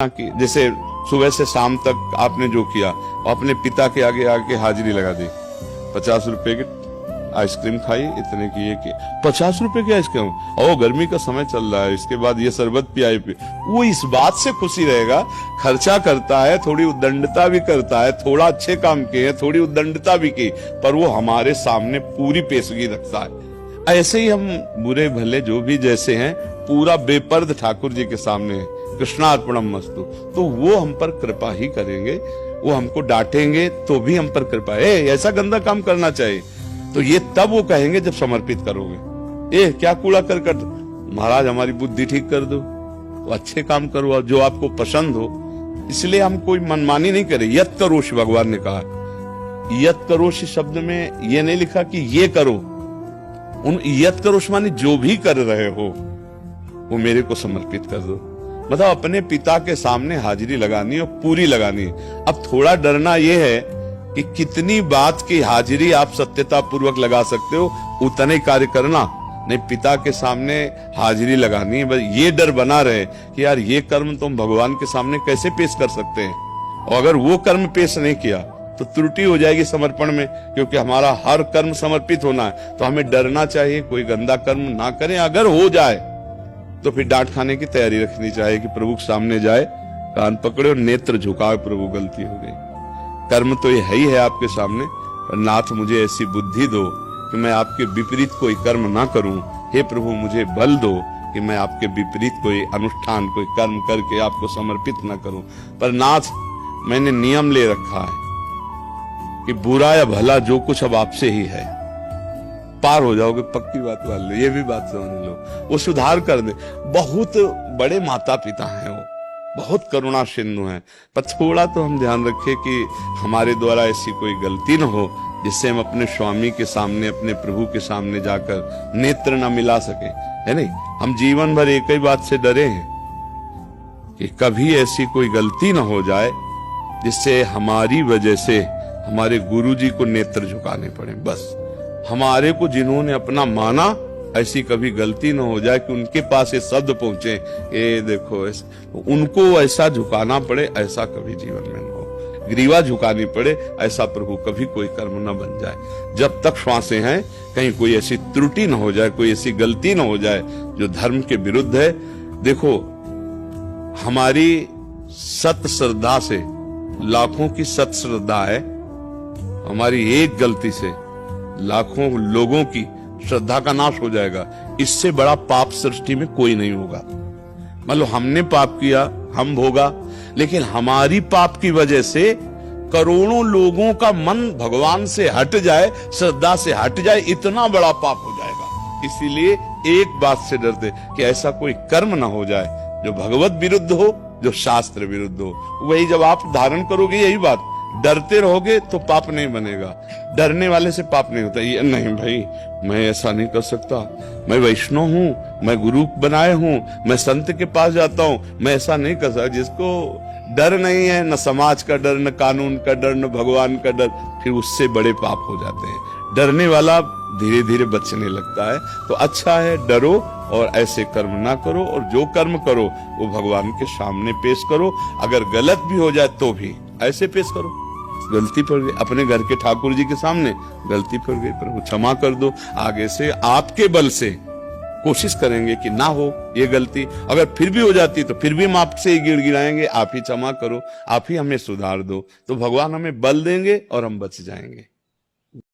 कि जैसे सुबह से शाम तक आपने जो किया, अपने पिता के आगे आके हाजिरी लगा दी, 50 रुपए की आइसक्रीम खाई, इतने की ये की 50 रुपए की आइसक्रीम, और गर्मी का समय चल रहा है, इसके बाद ये शरबत पियाई पी, वो इस बात से खुशी रहेगा, खर्चा करता है, थोड़ी उद्दंडता भी करता है, थोड़ा अच्छे काम किए हैं, थोड़ी उद्दंडता भी की, पर वो हमारे सामने पूरी पेशगी रखता है। ऐसे ही हम बुरे भले जो भी जैसे हैं, पूरा बेपर्द ठाकुर जी के सामने है, कृष्णार्पणम मस्तु, तो वो हम पर कृपा ही करेंगे। वो हमको डांटेंगे तो भी हम पर कृपा है, ऐसा गंदा काम करना चाहिए तो ये तब वो कहेंगे जब समर्पित करोगे। क्या कूड़ा करकट, महाराज हमारी बुद्धि ठीक कर दो, तो अच्छे काम करो जो आपको पसंद हो। इसलिए हम कोई मनमानी नहीं करें। यत करोश, भगवान ने कहा, यत करोश शब्द में ये नहीं लिखा कि ये करो, उन यत करोश माने जो भी कर रहे हो वो मेरे को समर्पित कर दो। मतलब अपने पिता के सामने हाजिरी लगानी और पूरी लगानी है। अब थोड़ा डरना यह है कि कितनी बात की हाजिरी आप सत्यता पूर्वक लगा सकते हो, उतने कार्य करना नहीं। पिता के सामने हाजिरी लगानी है, बस ये डर बना रहे कि यार ये कर्म तुम भगवान के सामने कैसे पेश कर सकते हैं, और अगर वो कर्म पेश नहीं किया तो त्रुटि हो जाएगी समर्पण में, क्योंकि हमारा हर कर्म समर्पित होना है। तो हमें डरना चाहिए, कोई गंदा कर्म ना करें। अगर हो जाए तो फिर डांट खाने की तैयारी रखनी चाहिए कि प्रभु के सामने जाए, कान पकड़े और नेत्र झुकाए, प्रभु गलती हो गई, कर्म तो ये है ही है आपके सामने, पर नाथ मुझे ऐसी बुद्धि दो कि मैं आपके विपरीत कोई कर्म ना करूं। हे प्रभु मुझे बल दो कि मैं आपके विपरीत कोई अनुष्ठान, कोई कर्म करके आपको समर्पित ना करूं। पर नाथ मैंने नियम ले रखा है कि बुरा या भला जो कुछ अब आपसे ही है। पार हो जाओगे, पक्की बात मान लो, ये भी बात समझ लो, वो सुधार कर दे। बहुत बड़े माता पिता हैं वो, बहुत करुणा सिंधु हैं, पर थोड़ा तो हम ध्यान रखें कि हमारे द्वारा ऐसी कोई गलती न हो जिससे हम अपने स्वामी के सामने, अपने प्रभु के सामने जाकर नेत्र न मिला सके, है नहीं। हम जीवन भर एक ही बात से डरे हैं कि कभी ऐसी कोई गलती न हो जाए जिससे हमारी वजह से हमारे गुरु जी को नेत्र झुकाने पड़े। बस हमारे को जिन्होंने अपना माना, ऐसी कभी गलती न हो जाए कि उनके पास ये शब्द पहुंचे, ये देखो उनको ऐसा झुकाना पड़े, ऐसा कभी जीवन में न हो। ग्रीवा झुकानी पड़े, ऐसा प्रभु कभी कोई कर्म न बन जाए। जब तक श्वासें हैं, कहीं कोई ऐसी त्रुटि न हो जाए, कोई ऐसी गलती न हो जाए जो धर्म के विरुद्ध है। देखो हमारी सत श्रद्धा से, लाखों की सत श्रद्धा है, हमारी एक गलती से लाखों लोगों की श्रद्धा का नाश हो जाएगा। इससे बड़ा पाप सृष्टि में कोई नहीं होगा। मतलब हमने पाप किया, हम भोगा, लेकिन हमारी पाप की वजह से करोड़ों लोगों का मन भगवान से हट जाए, श्रद्धा से हट जाए, इतना बड़ा पाप हो जाएगा। इसीलिए एक बात से डरते कि ऐसा कोई कर्म ना हो जाए जो भगवत विरुद्ध हो, जो शास्त्र विरुद्ध हो। वही जब आप धारण करोगे यही बात, डरते रहोगे तो पाप नहीं बनेगा। डरने वाले से पाप नहीं होता। ये नहीं भाई, मैं ऐसा नहीं कर सकता, मैं वैष्णव हूँ, मैं गुरु बनाए हूँ, मैं संत के पास जाता हूँ, मैं ऐसा नहीं कर सकता। जिसको डर नहीं है, न समाज का डर, न कानून का डर, न भगवान का डर, फिर उससे बड़े पाप हो जाते हैं। डरने वाला धीरे धीरे बचने लगता है। तो अच्छा है, डरो और ऐसे कर्म ना करो, और जो कर्म करो वो भगवान के सामने पेश करो। अगर गलत भी हो जाए तो भी ऐसे पेश करो, गलती पड़ गई, अपने घर के ठाकुर जी के सामने गलती पड़ गई, प्रभु क्षमा कर दो। आगे से आपके बल से कोशिश करेंगे कि ना हो ये गलती। अगर फिर भी हो जाती तो फिर भी हम आपसे ही गिड़गिड़ाएंगे, आप ही क्षमा करो, आप ही हमें सुधार दो। तो भगवान हमें बल देंगे और हम बच जाएंगे।